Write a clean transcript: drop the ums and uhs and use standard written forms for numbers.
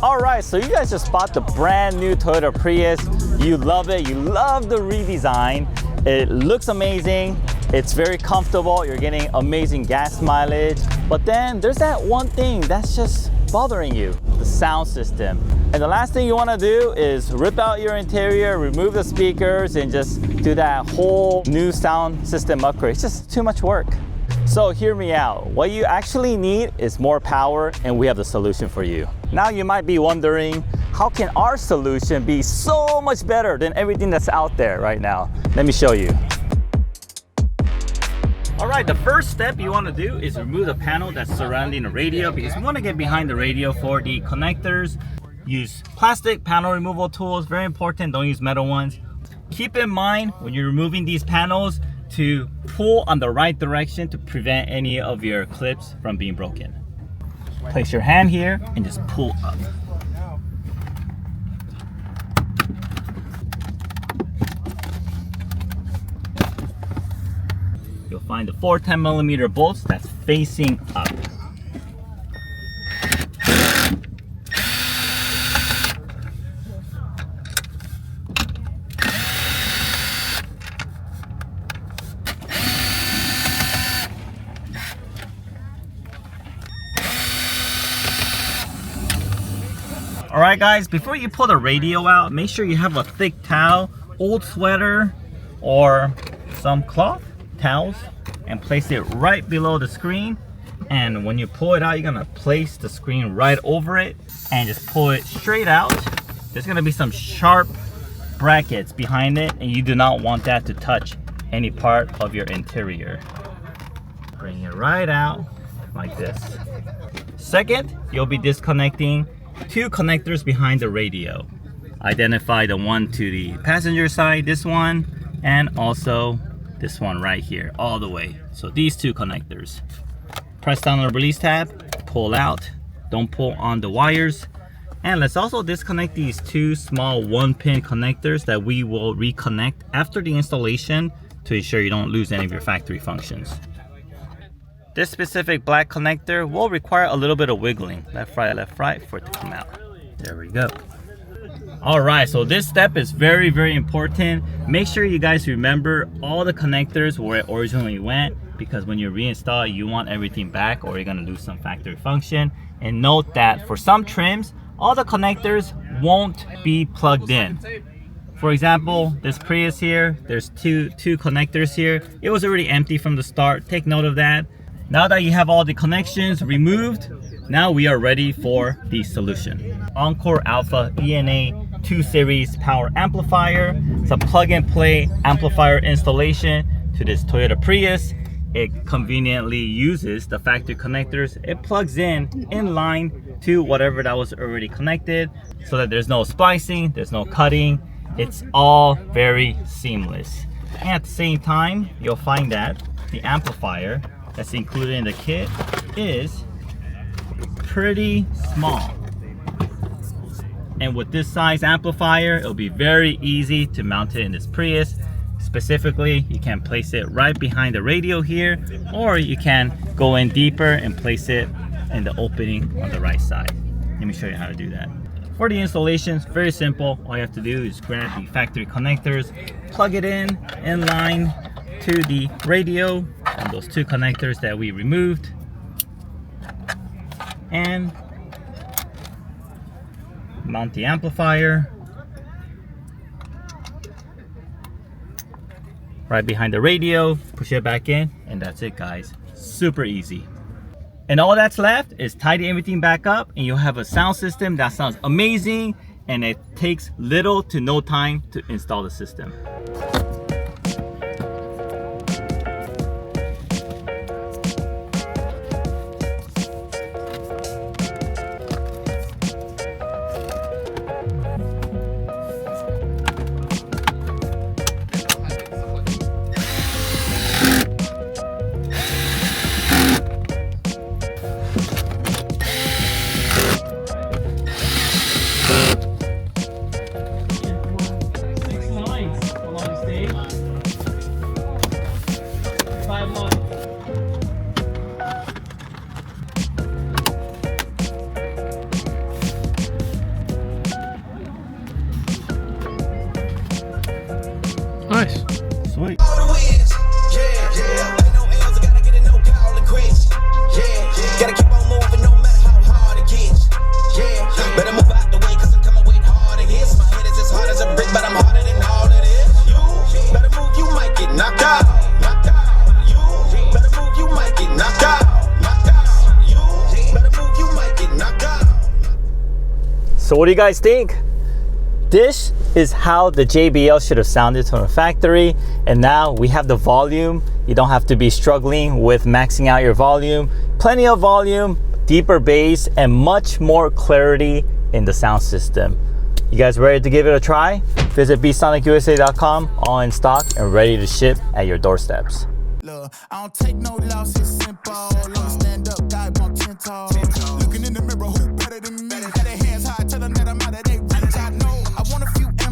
All right, so you guys just bought the brand new Toyota Prius. You love it, you love the redesign. It looks amazing, it's very comfortable, you're getting amazing gas mileage. But then there's that one thing that's just bothering you, the sound system. And the last thing you wanna do is rip out your interior, remove the speakers, and just do that whole new sound system upgrade. It's just too much work. So hear me out. What you actually need is more power, and we have the solution for you. Now you might be wondering, how can our solution be so much better than everything that's out there right now? Let me show you. All right, the first step you want to do is remove the panel that's surrounding the radio, because you want to get behind the radio for the connectors. Use plastic panel removal tools, very important, don't use metal ones. Keep in mind when you're removing these panels to pull on the right direction to prevent any of your clips from being broken. Place your hand here and just pull up. You'll find the 4 10mm bolts that's facing up. All right guys, before you pull the radio out, make sure you have a thick towel, old sweater, or some cloth towels, and place it right below the screen. And when you pull it out, you're gonna place the screen right over it and just pull it straight out. There's gonna be some sharp brackets behind it, and you do not want that to touch any part of your interior. Bring it right out like this. Second, you'll be disconnecting 2 connectors behind the radio. Identify the one to the passenger side, this one, and also this one right here, all the way. So these 2 connectors. Press down on the release tab, pull out, don't pull on the wires. And let's also disconnect these 2 small 1-pin connectors that we will reconnect after the installation to ensure you don't lose any of your factory functions. This specific black connector will require a little bit of wiggling, left, right, for it to come out. There we go. All right, so this step is very, very important. Make sure you guys remember all the connectors where it originally went, because when you reinstall, you want everything back or you're gonna lose some factory function. And note that for some trims, all the connectors won't be plugged in. For example, this Prius here, there's two connectors here. It was already empty from the start. Take note of that. Now that you have all the connections removed, now we are ready for the solution. Encore Alpha ENA 2 Series Power Amplifier. It's a plug-and-play amplifier installation to this Toyota Prius. It conveniently uses the factory connectors. It plugs in line to whatever that was already connected, so that there's no splicing, there's no cutting. It's all very seamless. And at the same time, you'll find that the amplifier that's included in the kit is pretty small. And with this size amplifier, it'll be very easy to mount it in this Prius. Specifically, you can place it right behind the radio here, or you can go in deeper and place it in the opening on the right side. Let me show you how to do that. For the installation, it's very simple. All you have to do is grab the factory connectors, plug it in line to the radio and those 2 connectors that we removed, and mount the amplifier right behind the radio, push it back in, and that's it guys. Super easy. And all that's left is tidy everything back up, and you'll have a sound system that sounds amazing, and it takes little to no time to install the system. Nice. Sweet. So what do you guys think? This is how the JBL should have sounded from the factory, and now we have the volume. You don't have to be struggling with maxing out your volume. Plenty of volume, deeper bass, and much more clarity in the sound system. You guys ready to give it a try? Visit bsonicusa.com, all in stock and ready to ship at your doorsteps. Look, I don't take no losses, simple. Stand up, guy, 10 toes.